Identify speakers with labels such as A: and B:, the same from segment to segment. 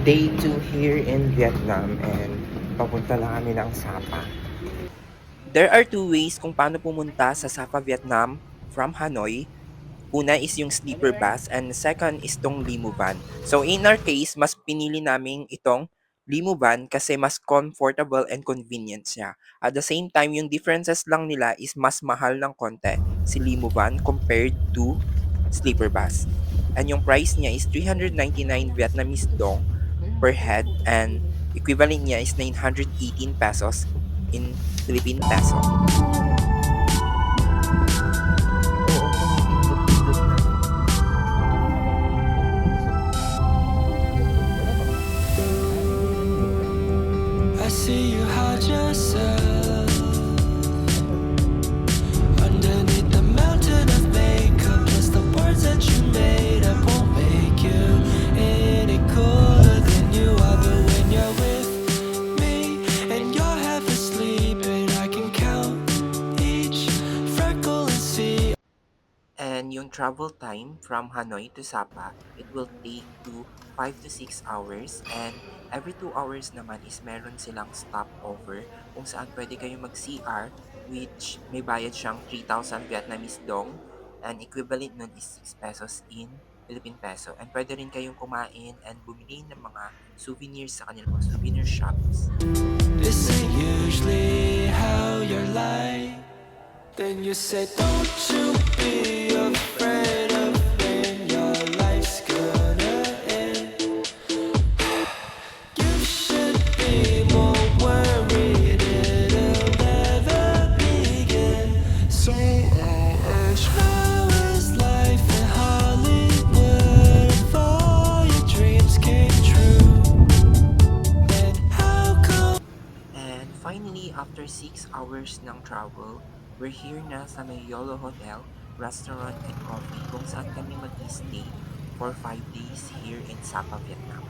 A: Day 2 here in Vietnam and papunta lang kami ng Sapa. There are two ways kung paano pumunta sa Sapa, Vietnam from Hanoi. Una is yung sleeper bus and second is tong limo van. So in our case, mas pinili namin itong limo van kasi mas comfortable and convenient siya. At the same time, yung differences lang nila is mas mahal ng konti si limo van compared to sleeper bus. And yung price niya is 399 Vietnamese dong per head and equivalent niya is 918 pesos in Philippine peso.
B: I see you hide yourself underneath the mountain of makeup. Plus the words that you made up won't make you any cooler than you are. But when you're with me and you're half asleep, and I can count each freckle and see.
A: And yung travel time from Hanoi to Sapa, it will take to 5 to 6 hours and every 2 hours naman is meron silang stopover kung saan pwede kayo mag-CR which may bayad siyang 3,000 Vietnamese dong and equivalent nun is 6 pesos in Philippine peso. And pwede rin kayong kumain and bumili ng mga souvenirs sa kanilang mga souvenir shops.
B: This ain't usually how you're like. Then you say, don't you be afraid of when your life's gonna end. You should be more worried it'll never begin. So how is life in Hollywood if all your dreams came true? And how come?
A: And finally, after 6 hours ng travel, we're here na sa may YOLO Hotel, Restaurant and Coffee kung saan kami mag-stay for 5 days here in Sapa, Vietnam.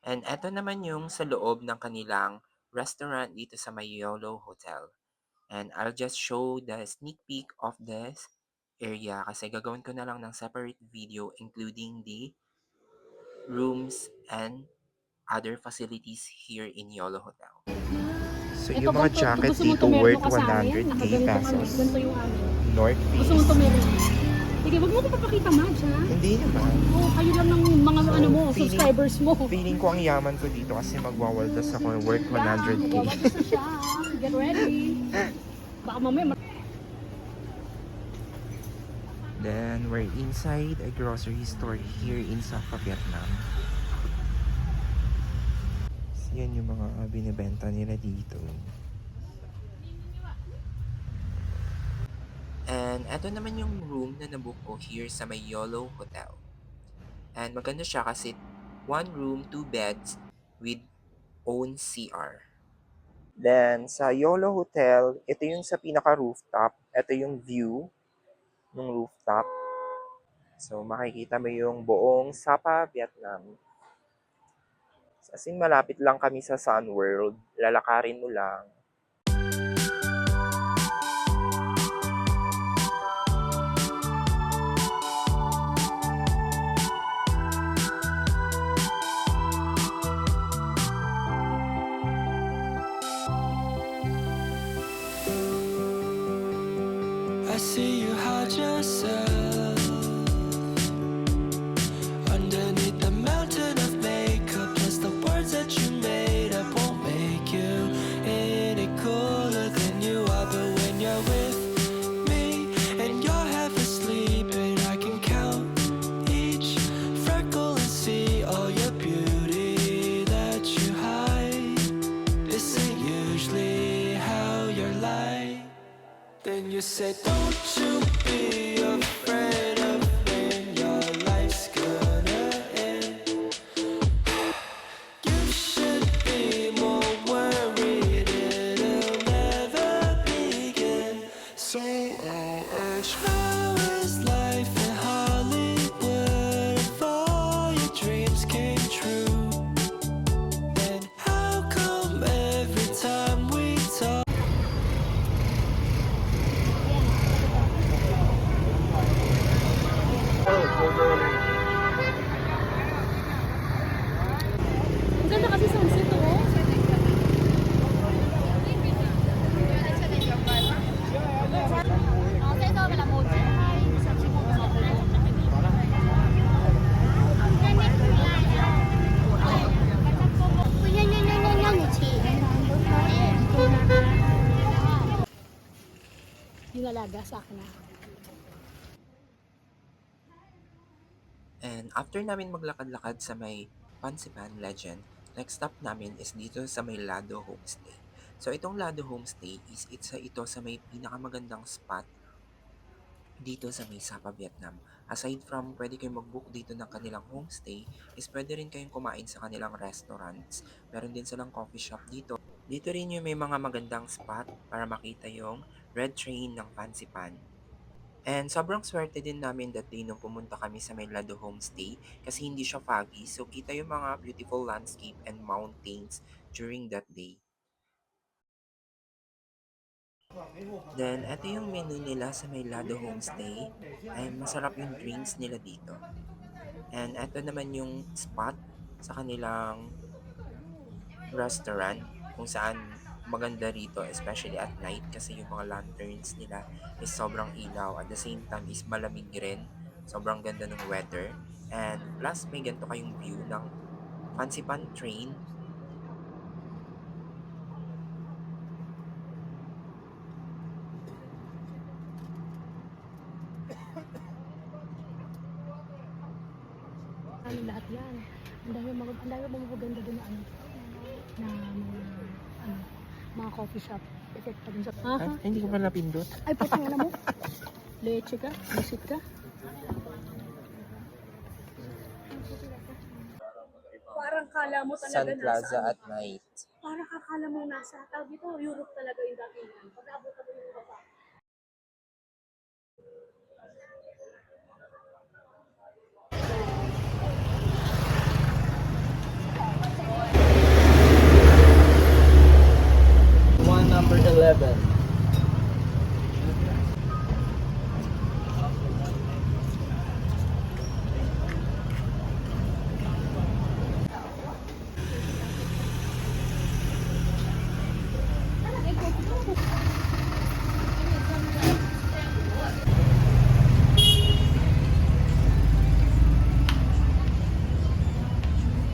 A: And eto naman yung sa loob ng kanilang restaurant dito sa may YOLO Hotel. And I'll just show the sneak peek of this area kasi gagawin ko na lang ng separate video including the rooms and other facilities here in YOLO Hotel. So
C: Ito
A: yung mga
C: kung
A: jacket
C: gusto mo
A: dito
C: tumerno
A: worth
C: ka sa amin,
A: 100k
C: nakaganito kami,
A: pesos.
C: ganito yung amin.
A: North
C: Gusto mo
A: Face.
C: tumerno? Sige, wag mo ko papakita, Madge, ha?
A: Hindi naman.
C: Oo, kayo lang ng mga ano mo,
A: feeling-
C: subscribers mo.
A: Feeling ko ang yaman ko dito kasi magwawaldas ako worth 100k.
C: Magwawagas na siya. Get ready. Baka mamaya,
A: Then we're inside a grocery store here in Sapa, Vietnam. So, yan yung mga binibenta nila dito. And eto naman yung room na nabook ko here sa may YOLO Hotel. And maganda siya kasi 1 room, 2 beds with own CR. Then sa YOLO Hotel, ito yung sa pinaka rooftop. Ito yung view ng rooftop. So makikita mo yung buong Sapa, Vietnam. As in malapit lang kami sa Sun World. Lalakarin mo lang.
B: I see you hide yourself underneath the mountain of makeup. Plus the words that you made up won't make you any
C: dalaga sa akin na.
A: And after namin maglakad-lakad sa may Pansipan Legend, next stop namin is dito sa may Lado Homestay. So itong Lado Homestay is ito sa may pinakamagandang spot dito sa may Sapa, Vietnam. Aside from pwede kayong mag-book dito ng kanilang homestay, is pwede rin kayong kumain sa kanilang restaurants. Meron din silang coffee shop dito. Dito rin yung may mga magandang spot para makita yung red train ng Pansipan. And sobrang swerte din namin that day nung pumunta kami sa may Lado Homestay kasi hindi siya foggy, so kita yung mga beautiful landscape and mountains during that day. Then, ito yung menu nila sa may Lado Homestay. And masarap yung drinks nila dito. And ito naman yung spot sa kanilang restaurant kung saan maganda rito, especially at night kasi yung mga lanterns nila is sobrang ilaw. At the same time is malamig rin. Sobrang ganda ng weather. And plus, may ganito kayong view ng Pansipan train.
C: Ano lahat yan. Ang dami mga maganda doon na ano. Na mga coffee shop. Effect pa dun sa...
A: Hindi ko pa napindot.
C: Ay, putang alam mo. Leche ka, bisit ka. Parang kala mo talaga
A: Sun Plaza at night.
C: Parang kakala mo nasa tawag ito, Europe talaga yung datingan. Pag-abot mo yung Europa.
D: One number 11.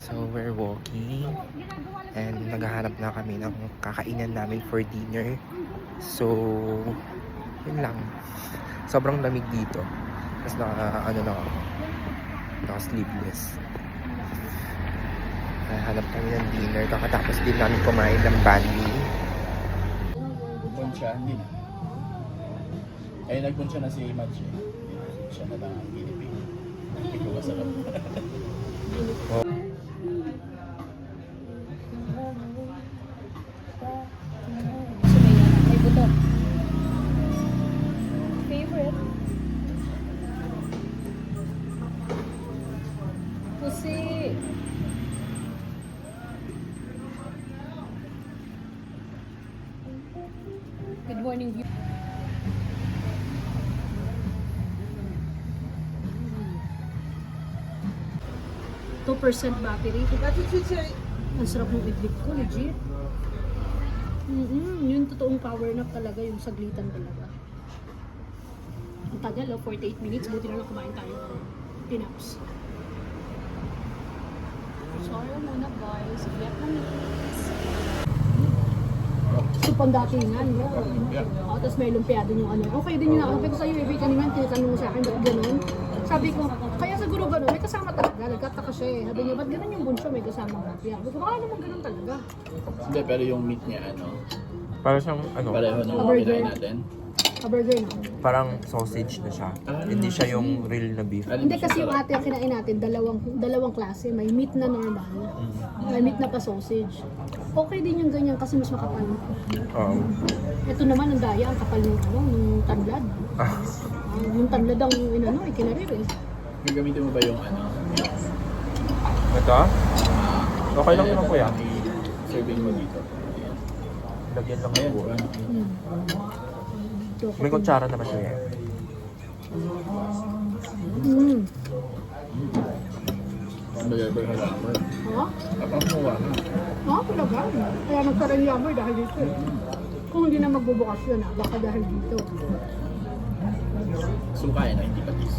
A: So we're walking and naghahanap na kami ng kakainan namin for dinner. So, yun lang. Sobrang lamig dito. Tapos naka-sleeveless. Hanap kami ng dinner. Kakatapos din namin kumain ng bandi.
D: Buncha, hindi na. Ay, nagbuncha na si Madge. Siya na lang ang Pilipino. Hindi ko masarap.
C: May buto. Favorite? Pusi. Good morning, view. % battery. Ang sarap ng idlip ko, legit. Yung totoong power nap talaga, yung saglitan talaga. Ang tagal, 48 minutes. Buti na lang kumain tayo ng tinaps. So, ayun muna guys. Vietnamese. Supang datingan, no? Tapos may lumpia din yung ano. Okay din yun. Sabi ko sa'yo, ibig kanina, tinatanong mo sa akin, ba't ganun? Sabi ko, kaya siguro ganun, may kasama talaga. Nagkataka siya eh. Sabi niya, ba't ganun yung bunso, may kasama lumpia? Sabi ko, baka naman ganun talaga.
D: Hindi, pero yung meat niya,
A: Para siyang
D: pareho nung
C: Burger.
D: kinain natin.
C: Burger na.
A: parang sausage na siya. Hindi siya yung real na beef.
C: Hindi kasi yung ate ang kinain natin, dalawang klase. May meat na normal, may meat na pa sausage. Okay din yung ganyan kasi mas makapal. Ito naman ang daya, ang kapal ng ng tanlad. Yung tanlad ang ikinarir eh.
D: Gagamitin mo ba yung
A: Ito? Okay lang naman kuya.
D: Serving mo dito.
A: Lagyan lang
D: Ayan,
A: ng buwan.
C: Okay.
A: May kutsara naman siya eh.
D: Burger halammer.
C: Ha?
D: Tapos mawa na.
C: Talaga. Kaya nagkaroon yammer dahil dito eh. Kung hindi na magbubukas yun baka dahil dito.
D: Sukay na, hindi patis.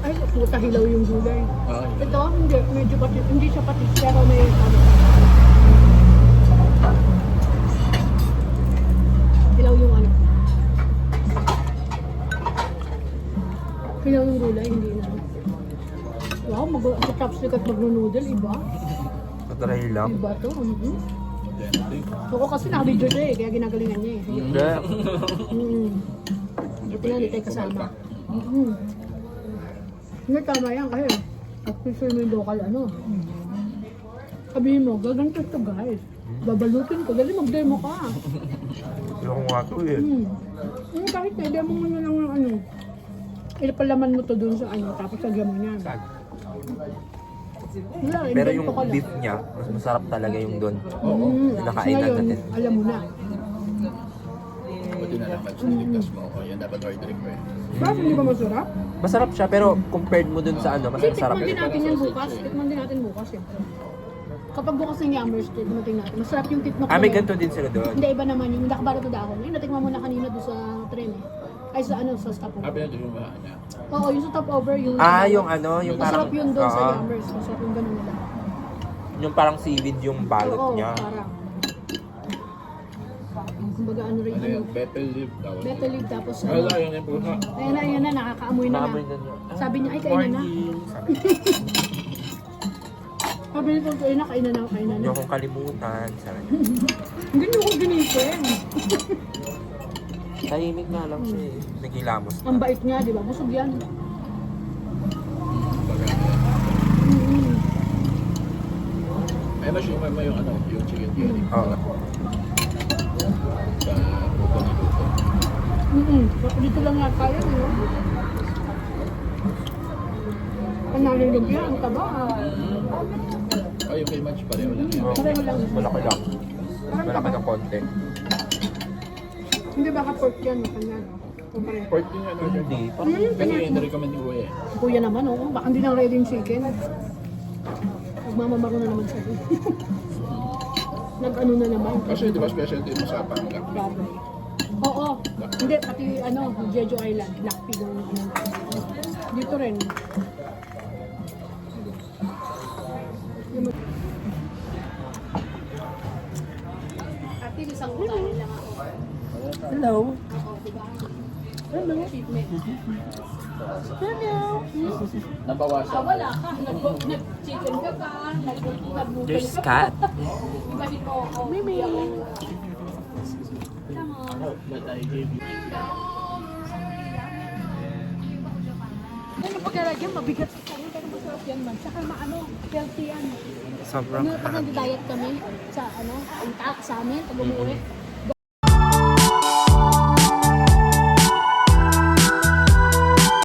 C: Ay, puta hilaw yung gulay.
D: Okay.
C: Ito, medyo patis. Hindi siya patis, pero may hilaw yung Pilaw ng gulay, hindi na. Wow, mag-chopstick at mag-noodle, iba.
A: Patry lang.
C: Iba to.
D: Authentic.
C: Oo, kasi naka-video siya eh, kaya ginagalingan niya eh.
A: Hindi.
C: Buti nga, hindi tayo kasama. Hindi, tama yan kasi official mo yung local ano. Sabihin mo, gaganto to guys. Babalutin ko, dali mag-demo ka.
A: Yung nga to eh.
C: Bakit na, demo mo na lang ng ano. Ilapalaman mo to dun sa ano, tapos sagyan mo niya. Wala,
A: Pero
C: invento
A: yung
C: ka lang.
A: beef niya, mas masarap talaga yung doon. Nakainan
C: Ngayon,
A: natin.
C: alam mo na.
D: Buti na lang Mads, niligtas mo ako. Yan dapat ordering ko eh.
C: Bakit hindi ba masarap?
A: Masarap siya, pero compared mo dun sa ano, mas
C: Kasi
A: masarap.
C: tikman din natin yan bukas. Tikman din natin bukas siyempre. Kapag bukas ng Yummers, dumating natin. Masarap yung tikman ko.
A: Ah, may ganito din sila doon.
C: Hindi, iba naman yung nakabalot na dahon. Yung natikman mo na kanina doon sa tren eh. Ay, sa ano, sa stopover.
D: Happy na yung mga niya.
C: Oo, yung sa stopover, yung...
A: Yung ano, yung parang...
C: Masarap yun doon sa
A: Oo.
C: Yummers. Masarap yung ganun nila.
A: Yung parang seaweed yung balot
C: Oo,
A: niya.
C: parang. Kumbaga ano rin
D: Ano
C: ano.
D: yung betel leaf tawag?
C: Betel leaf tapos
D: Wala, yun yung puno.
C: ayan na, nakakaamoy na
A: Naamoy
C: nga.
A: na niya.
C: Sabi niya, ay, kainan na.
A: Sabi
C: Sabi niya, kainan na, kainan na, kainan
A: niyo
C: na.
A: akong kalimutan. Sabi niya.
C: Hindi niyo ko ginising.
A: Tahimik nga lang siya eh. Nagilamos.
C: Ang bait niya, di ba? Busog yan.
D: May machine mo yung ano, yung chicken curry.
A: Oo.
D: Sa puto ni Luto.
C: Dito lang yata yun, no? Panaling lumpia, ang taba.
D: Ay, yung kay Match pareho lang yan.
C: Pareho lang.
A: Malaki lang.
C: Parang
A: Malaki
C: taba.
A: ng konti.
C: Hindi baka pork yan, no? Kanya, no? Kumpare.
D: Pork din yan.
A: Hindi.
D: Kasi yun, na-recommend ni Kuya eh.
C: Kuya naman, oh. Baka hindi lang ready yung chicken. Magmamamaro na naman siya. Nag-ano na naman.
D: Kasi di ba specialty mo sa Pangak?
C: Baboy. Oo. Hindi, pati ano, Jeju Island. Black pig ang ano. Dito rin. Ate, isang utangin lang ako.
A: Hello.
C: Hello. Hello.
D: Nabawasan.
C: Wala ka. Nag-chicken ka pa. Nag-noodle
A: There's
C: ka pa.
A: cat.
C: Iba dito ako. Mimi. Ano pagkalagyan, mabigat sa kanin, pero masarap yan man. Saka maano, healthy yan.
A: Sobrang
C: Ano, pag nag-diet kami sa ano, sa amin, pag umuwi,